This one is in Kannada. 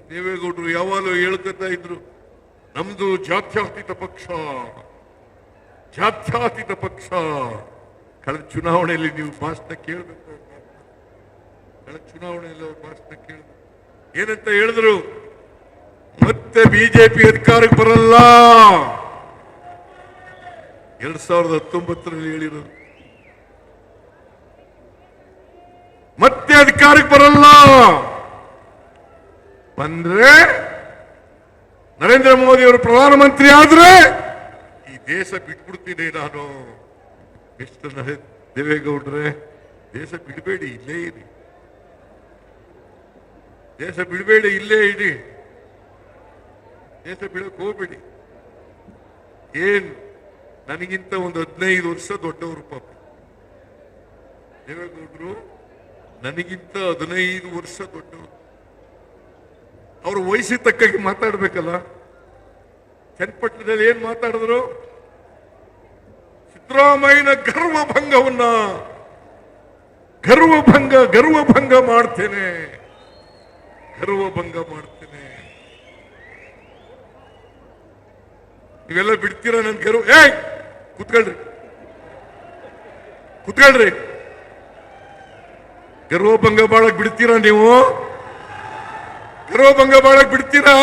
ದೇವೇಗೌಡರು ಯಾವಾಗಲೂ ಹೇಳ್ಕೊತಾ ಇದ್ರು, ನಮ್ದು ಜಾತ್ಯತೀತ ಪಕ್ಷ, ಜಾತ್ಯತೀತ ಪಕ್ಷ. ಕಳೆದ ಚುನಾವಣೆಯಲ್ಲಿ ನೀವು ಭಾಷಣ ಕೇಳಬೇಕು, ಕಳೆದ ಚುನಾವಣೆಯಲ್ಲಿ ಅವ್ರ ಭಾಷಣ ಕೇಳಬೇಕು. ಏನಂತ ಹೇಳಿದ್ರು? ಮತ್ತೆ ಬಿಜೆಪಿ ಅಧಿಕಾರಕ್ಕೆ ಬರಲ್ಲ. 2019ರಲ್ಲಿ ಹೇಳಿರೋದು, ಮತ್ತೆ ಅಧಿಕಾರಕ್ಕೆ ಬರಲ್ಲ. ಬಂದ್ರೆ ನರೇಂದ್ರ ಮೋದಿ ಅವರು ಪ್ರಧಾನಮಂತ್ರಿ ಆದ್ರೆ ಈ ದೇಶ ಬಿಟ್ಬಿಡ್ತೀನಿ ನಾನು. ಎಷ್ಟು ದೇವೇಗೌಡ್ರೆ, ದೇಶ ಬಿಡಬೇಡಿ, ಇಲ್ಲೇ ಇರಿ. ದೇಶ ಬಿಡಬೇಡಿ, ಇಲ್ಲೇ ಇಡಿ. ದೇಶ ಬಿಡಕ್ ಹೋಗ್ಬೇಡಿ. ಏನ್ ನನಗಿಂತ ಒಂದು 15 ವರ್ಷ ದೊಡ್ಡವರು ಪಾಪ ದೇವೇಗೌಡರು, ನನಗಿಂತ 15 ವರ್ಷ ದೊಡ್ಡವರು. ಅವ್ರ ವಯಸ್ಸಿಗೆ ತಕ್ಕಾಗಿ ಮಾತಾಡ್ಬೇಕಲ್ಲ. ಚನ್ನಪಟ್ಟಣದಲ್ಲಿ ಏನ್ ಮಾತಾಡಿದ್ರು? ಸಿದ್ದರಾಮಯ್ಯನ ಗರ್ವಭಂಗ ಮಾಡ್ತೇನೆ, ಗರ್ವಭಂಗ ಮಾಡ್ತೇನೆ. ನೀವೆಲ್ಲ ಬಿಡ್ತೀರಾ ನನ್ ಗರ್ವ? ಕುತ್ಕೊಳ್ರಿ. ಗರ್ವಭಂಗ ಮಾಡಕ್ ಬಿಡ್ತೀರಾ ನೀವು? ಗರ್ವಭಂಗ ಮಾಡಕ್ ಬಿಡ್ತೀರಾ?